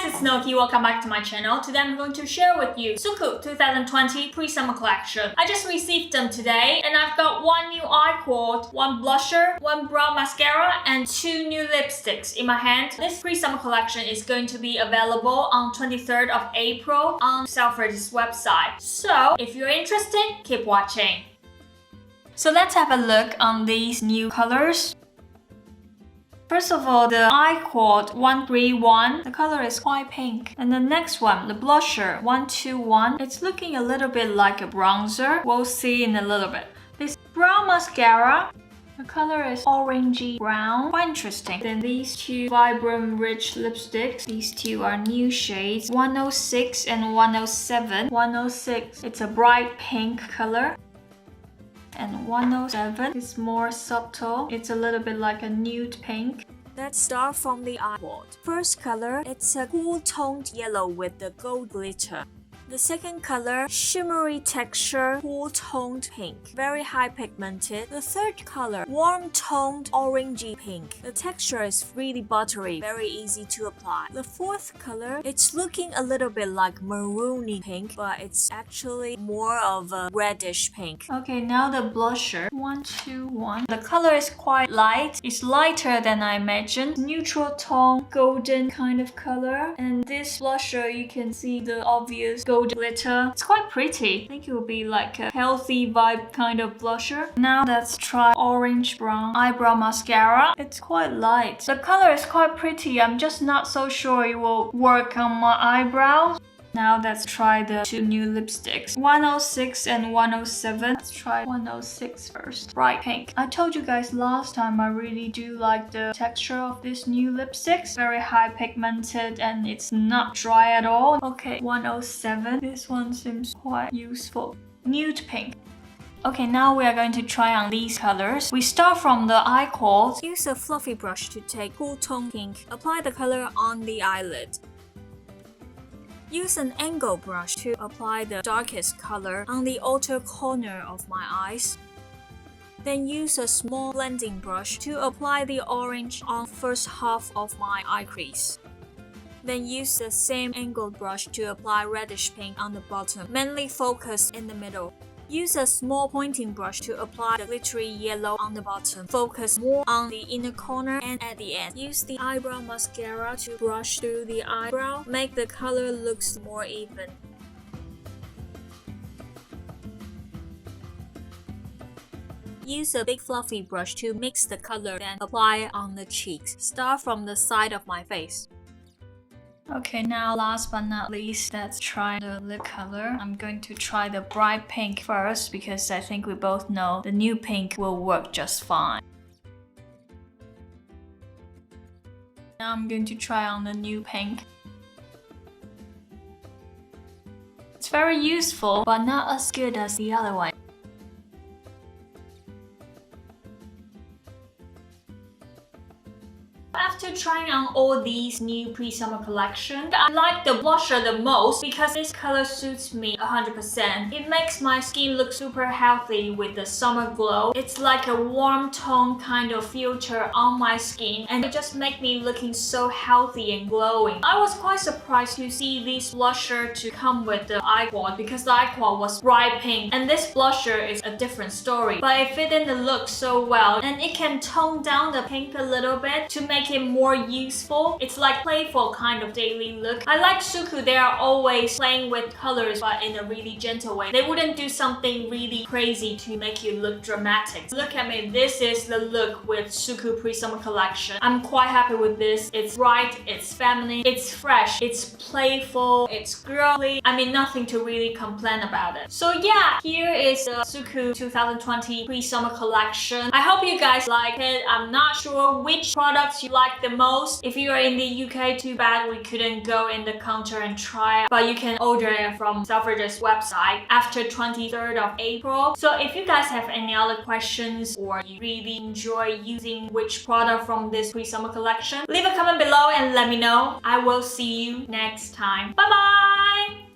guys, it's SUQQU. Welcome back to my channel. Today I'm going to share with you SUQQU 2020 pre-summer collection. I just received them today and I've got one new eye quad, one blusher, one brow mascara and two new lipsticks in my hand. This pre-summer collection is going to be available on 23rd of April on Selfridges website. So if you're interested, keep watching. So let's have a look on these new colors. First of all, the eye quad 131, the color is quite pink. And the next one, the blusher 121, it's looking a little bit like a bronzer. We'll see in a little bit. This brow mascara, the color is orangey brown, quite interesting. Then these two vibrant rich lipsticks, these two are new shades, 106 and 107. 106, it's a bright pink color. And 107 is more subtle. It's a little bit like a nude pink. Let's start from the eye quad. First color, it's a cool toned yellow with the gold glitter. The second color, shimmery texture, cool toned pink, very high pigmented. The third color, warm toned orangey pink. The texture is really buttery, very easy to apply. The fourth color, it's looking a little bit like maroony pink, but it's actually more of a reddish pink. Okay, now the blusher, 121. The color is quite light. It's lighter than I imagined. Neutral tone, golden kind of color. And this blusher, you can see the obvious gold glitter. It's quite pretty. I think it will be like a healthy vibe kind of blusher. Now let's try orange brown eyebrow mascara. It's quite light. The color is quite pretty. I'm just not so sure it will work on my eyebrows. Now let's try the two new lipsticks, 106 and 107. Let's try 106 first. Bright pink. I told you guys last time I really do like the texture of this new lipsticks. Very high pigmented and it's not dry at all. Okay, 107. This one seems quite useful. Nude pink. Okay, now we are going to try on these colors. We start from the eye quad. Use a fluffy brush to take cool tone pink. Apply the color on the eyelid. Use an angle brush to apply the darkest color on the outer corner of my eyes. Then use a small blending brush to apply the orange on first half of my eye crease. Then use the same angled brush to apply reddish pink on the bottom, mainly focus in the middle. Use a small pointing brush to apply the glittery yellow on the bottom. Focus more on the inner corner and at the end. Use the eyebrow mascara to brush through the eyebrow. Make the color looks more even. Use a big fluffy brush to mix the color, then apply on the cheeks. Start from the side of my face. Okay, now last but not least, let's try the lip color. I'm going to try the bright pink first because I think we both know the new pink will work just fine. Now I'm going to try on the new pink. It's very useful, but not as good as the other one. After trying on all these new pre-summer collection, I like the blusher the most because this color suits me 100%. It makes my skin look super healthy with the summer glow. It's like a warm tone kind of filter on my skin and it just makes me looking so healthy and glowing. I was quite surprised to see this blusher to come with the eye quad because the eye quad was bright pink and this blusher is a different story. But it fit in the look so well and it can tone down the pink a little bit to make it more useful. It's like playful kind of daily look. I like SUQQU. They are always playing with colors but in a really gentle way. They wouldn't do something really crazy to make you look dramatic. Look at me. This is the look with SUQQU pre-summer collection. I'm quite happy with this. It's bright, it's feminine, it's fresh, it's playful, it's girly. I mean, nothing to really complain about it. So yeah, here is the SUQQU 2020 pre-summer collection. I hope you guys like it. I'm not sure which products you like the most. If you are in the UK, too bad we couldn't go in the counter and try, but you can order it from Selfridges website after 23rd of April. So if you guys have any other questions or you really enjoy using which product from this pre-summer collection, leave a comment below and let me know. I will see you next time. Bye bye!